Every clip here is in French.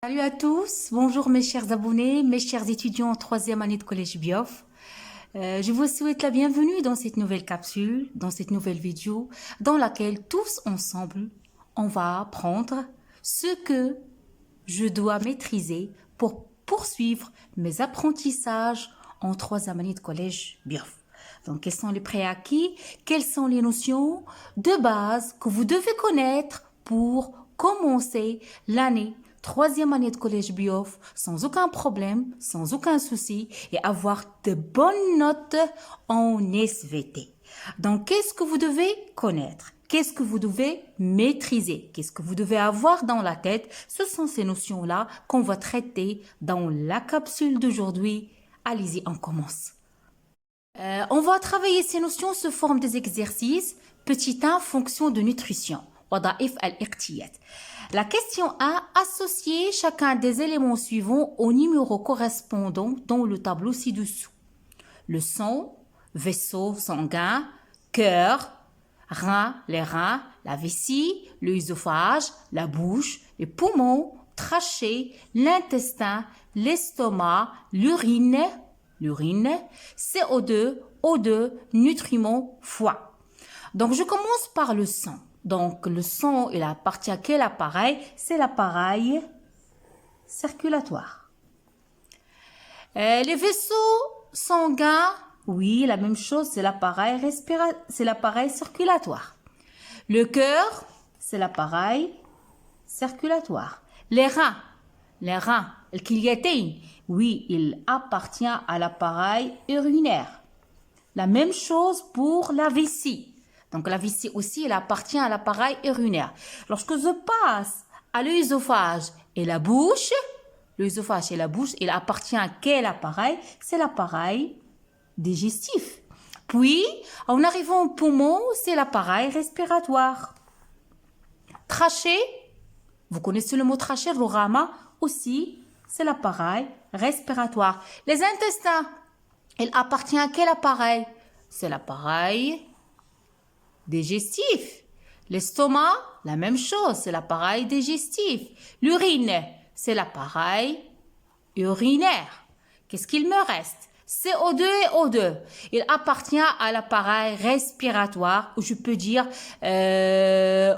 Salut à tous, bonjour mes chers abonnés, mes chers étudiants en troisième année de collège Biof. Je vous souhaite la bienvenue dans cette nouvelle capsule, dans cette nouvelle vidéo, dans laquelle tous ensemble, on va apprendre ce que je dois maîtriser pour poursuivre mes apprentissages en troisième année de collège Biof. Donc, quels sont les prérequis, quelles sont les notions de base que vous devez connaître pour commencer l'année troisième année de collège Biof sans aucun problème, sans aucun souci et avoir de bonnes notes en SVT. Donc, qu'est-ce que vous devez connaître? Qu'est-ce que vous devez maîtriser? Qu'est-ce que vous devez avoir dans la tête? Ce sont ces notions-là qu'on va traiter dans la capsule d'aujourd'hui. Allez-y, on commence. On va travailler ces notions sous forme des exercices. Petit 1, fonction de nutrition. وظائف الاقتيات. La question A, associez chacun des éléments suivants au numéro correspondant dans le tableau ci-dessous. Le sang, vaisseau sanguin, cœur, rein, les reins, la vessie, l'œsophage, la bouche, les poumons, trachée, l'intestin, l'estomac, l'urine, CO2, O2, nutriments, foie. Donc, je commence par le sang. Donc, le sang, il appartient à quel appareil? C'est l'appareil circulatoire. Les vaisseaux sanguins, oui, la même chose, c'est l'appareil circulatoire. Le cœur, c'est l'appareil circulatoire. Les reins, le كليتين, oui, il appartient à l'appareil urinaire. La même chose pour la vessie. Donc, la vessie aussi, elle appartient à l'appareil urinaire. Lorsque je passe à l'œsophage et la bouche, il appartient à quel appareil? C'est l'appareil digestif. Puis, en arrivant au poumon, c'est l'appareil respiratoire. Trachée, vous connaissez le mot trachée, rama aussi, c'est l'appareil respiratoire. Les intestins, il appartient à quel appareil? C'est l'appareil digestif. L'estomac, la même chose, c'est l'appareil digestif. L'urine, c'est l'appareil urinaire. Qu'est-ce qu'il me reste? CO2 et O2. Il appartient à l'appareil respiratoire, ou je peux dire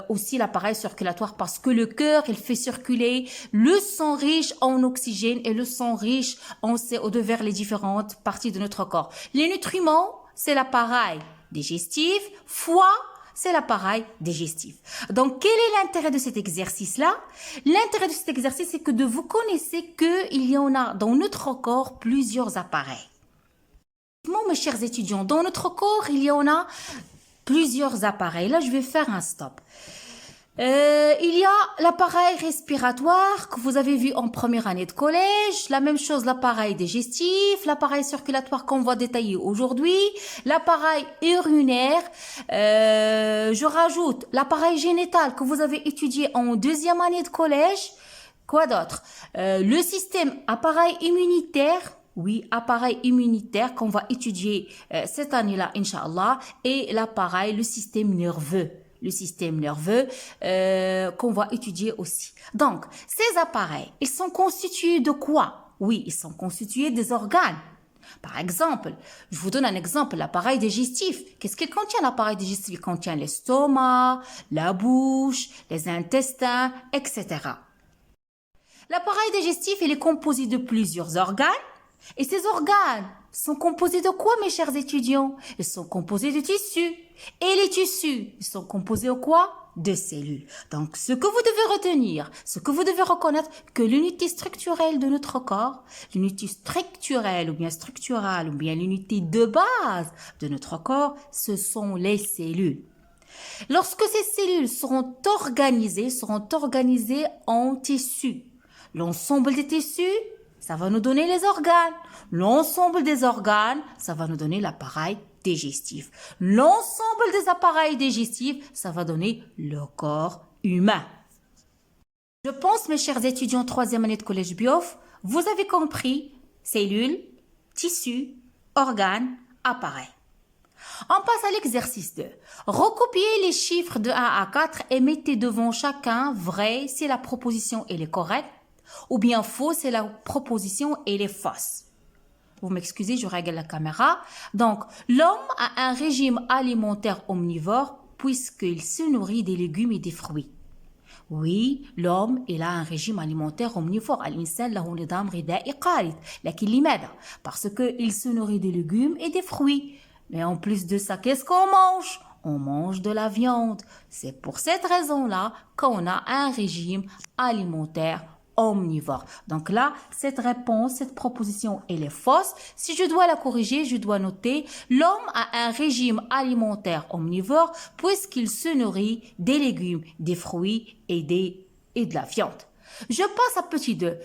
aussi l'appareil circulatoire, parce que le cœur, il fait circuler le sang riche en oxygène et le sang riche en CO2 vers les différentes parties de notre corps. Les nutriments, c'est l'appareil digestif. Foie, c'est l'appareil digestif. Donc, quel est l'intérêt de cet exercice-là? L'intérêt de cet exercice, c'est que de vous connaissez qu'il y en a dans notre corps plusieurs appareils. Mes chers étudiants, dans notre corps, il y en a plusieurs appareils. Là, je vais faire un stop. Il y a l'appareil respiratoire que vous avez vu en première année de collège, la même chose l'appareil digestif, l'appareil circulatoire qu'on va détailler aujourd'hui, l'appareil urinaire, je rajoute l'appareil génital que vous avez étudié en deuxième année de collège, quoi d'autre? Le système appareil immunitaire, oui, appareil immunitaire qu'on va étudier cette année-là, Inch'Allah, et l'appareil, le système nerveux. Qu'on va étudier aussi. Donc, ces appareils, ils sont constitués de quoi? Oui, ils sont constitués des organes. Par exemple, je vous donne un exemple, l'appareil digestif. Qu'est-ce qu'il contient l'appareil digestif? Il contient l'estomac, la bouche, les intestins, etc. L'appareil digestif, il est composé de plusieurs organes. Et ces organes sont composés de quoi, mes chers étudiants? Ils sont composés de tissus. Et les tissus, ils sont composés de quoi? De cellules. Donc, ce que vous devez retenir, ce que vous devez reconnaître, que l'unité structurelle de notre corps, l'unité structurelle ou bien structurale ou bien l'unité de base de notre corps, ce sont les cellules. Lorsque ces cellules seront organisées en tissus, l'ensemble des tissus, ça va nous donner les organes. L'ensemble des organes, ça va nous donner l'appareil digestif. L'ensemble des appareils digestifs, ça va donner le corps humain. Je pense, mes chers étudiants, troisième année de collège Biof, vous avez compris cellules, tissus, organes, appareils. On passe à l'exercice 2. Recopiez les chiffres de 1 à 4 et mettez devant chacun vrai si la proposition elle est correcte Ou bien faux, c'est la proposition, elle est fausse. Vous m'excusez, je regarde la caméra. Donc, l'homme a un régime alimentaire omnivore puisqu'il se nourrit des légumes et des fruits. Oui, l'homme, il a un régime alimentaire omnivore. الإنسان له نظام غذائي قارئ. لكن لماذا؟ Parce qu'il se nourrit des légumes et des fruits. Mais en plus de ça, qu'est-ce qu'on mange? On mange de la viande. C'est pour cette raison-là qu'on a un régime alimentaire omnivore. Donc là, cette réponse, cette proposition, elle est fausse. Si je dois la corriger, je dois noter l'homme a un régime alimentaire omnivore puisqu'il se nourrit des légumes, des fruits et de la viande. Je passe à petit 2.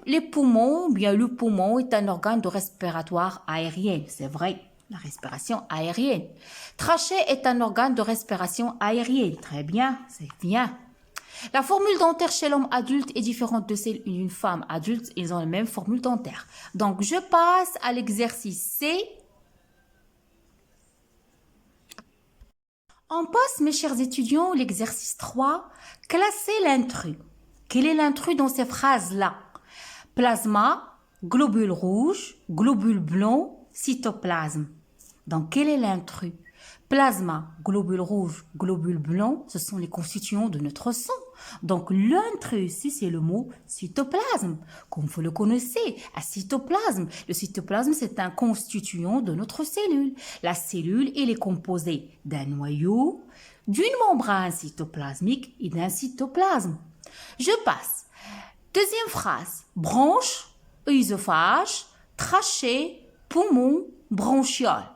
Les poumons, bien le poumon est un organe de respiratoire aérien, c'est vrai. La respiration aérienne. Trachée est un organe de respiration aérienne. Très bien, c'est bien. La formule dentaire chez l'homme adulte est différente de celle d'une femme adulte. Ils ont la même formule dentaire. Donc, je passe à l'exercice C. On passe, mes chers étudiants, l'exercice 3. Classer l'intrus. Quel est l'intrus dans ces phrases-là? Plasma, globule rouge, globule blanc, cytoplasme. Donc, quel est l'intrus? Plasma, globule rouge, globule blanc, ce sont les constituants de notre sang. Donc, l'intrus ici, c'est le mot cytoplasme. Comme vous le connaissez, un cytoplasme. Le cytoplasme, c'est un constituant de notre cellule. La cellule, elle est composée d'un noyau, d'une membrane cytoplasmique et d'un cytoplasme. Je passe. Deuxième phrase. Branche, œsophage, trachée, poumon, bronchiole.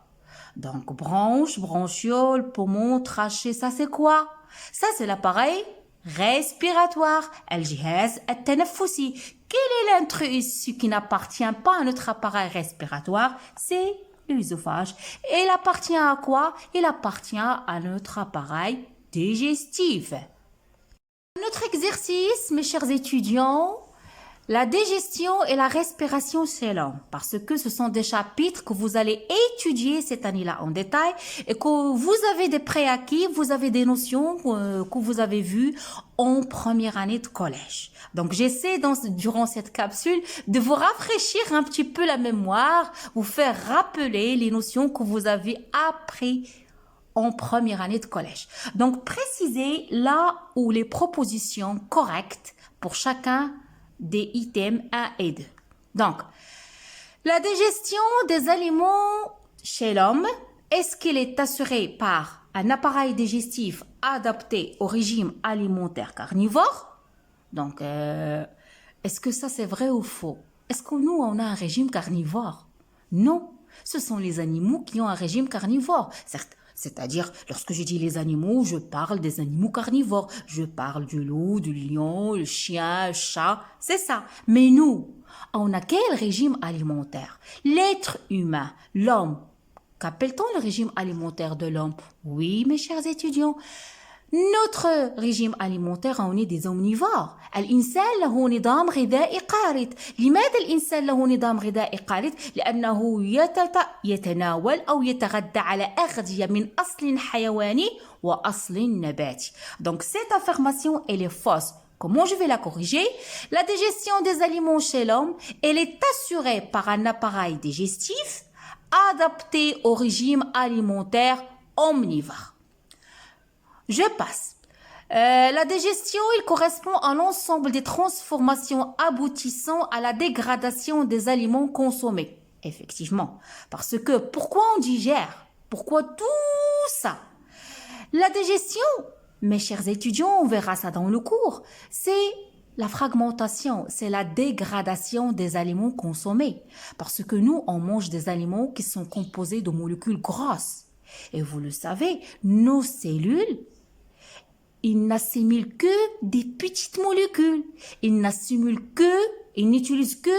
Donc, branche, bronchiole, poumon, trachée, ça c'est quoi? Ça c'est l'appareil respiratoire. الجهاز التنفسي. Quel est l'intrus ici qui n'appartient pas à notre appareil respiratoire? C'est l'œsophage. Et il appartient à quoi? Il appartient à notre appareil digestif. Notre exercice, mes chers étudiants, la digestion et la respiration chez l'homme, parce que ce sont des chapitres que vous allez étudier cette année-là en détail et que vous avez des préacquis, vous avez des notions que vous avez vues en première année de collège. Donc, j'essaie durant cette capsule de vous rafraîchir un petit peu la mémoire, vous faire rappeler les notions que vous avez apprises en première année de collège. Donc, précisez là où les propositions correctes pour chacun des items 1 et 2. Donc, la digestion des aliments chez l'homme, est-ce qu'elle est assurée par un appareil digestif adapté au régime alimentaire carnivore? Donc, est-ce que ça c'est vrai ou faux? Est-ce que nous, on a un régime carnivore? Non, ce sont les animaux qui ont un régime carnivore. Certes, c'est-à-dire, lorsque je dis les animaux, je parle des animaux carnivores. Je parle du loup, du lion, le chien, le chat, c'est ça. Mais nous, on a quel régime alimentaire? L'être humain, l'homme. Qu'appelle-t-on le régime alimentaire de l'homme? Oui, mes chers étudiants. Notre régime alimentaire, on est des omnivores. الإنسان له نظام غذائي قارئ. لماذا الإنسان له نظام غذائي قارئ؟ لأنه يتناول أو يتغذى على أغذية من أصل حيواني وأصل نباتي. Donc cette affirmation, elle est fausse. Comment je vais la corriger? La digestion des aliments chez l'homme, elle est assurée par un appareil digestif adapté au régime alimentaire omnivore. Je passe. La digestion, il correspond à l'ensemble des transformations aboutissant à la dégradation des aliments consommés. Effectivement. Parce que pourquoi on digère? Pourquoi tout ça? La digestion, mes chers étudiants, on verra ça dans le cours, c'est la fragmentation, c'est la dégradation des aliments consommés. Parce que nous, on mange des aliments qui sont composés de molécules grosses. Et vous le savez, nos cellules, ils n'assimilent que des petites molécules. Ils n'utilisent que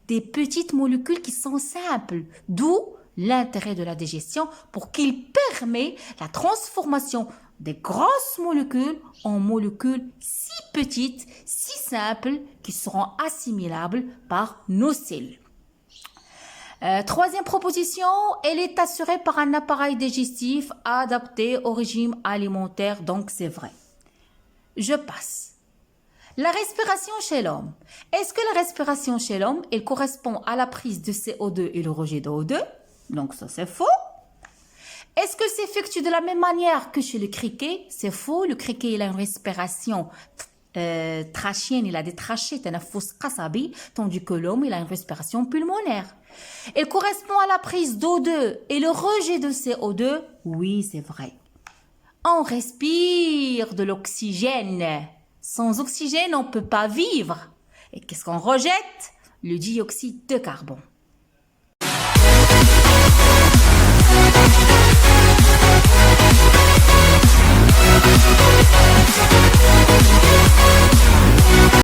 des petites molécules qui sont simples. D'où l'intérêt de la digestion pour qu'il permet la transformation des grosses molécules en molécules si petites, si simples, qui seront assimilables par nos cellules. Troisième proposition, elle est assurée par un appareil digestif adapté au régime alimentaire, donc c'est vrai. Je passe. La respiration chez l'homme. Est-ce que la respiration chez l'homme, elle correspond à la prise de CO2 et le rejet de O2? Donc ça c'est faux. Est-ce que s'effectue de la même manière que chez le criquet? C'est faux. Le criquet, il a une respiration trachéenne, il a des trachées, tandis que l'homme, il a une respiration pulmonaire. Elle correspond à la prise d'O2 et le rejet de CO2? Oui, c'est vrai. On respire de l'oxygène. Sans oxygène, on ne peut pas vivre. Et qu'est-ce qu'on rejette? Le dioxyde de carbone.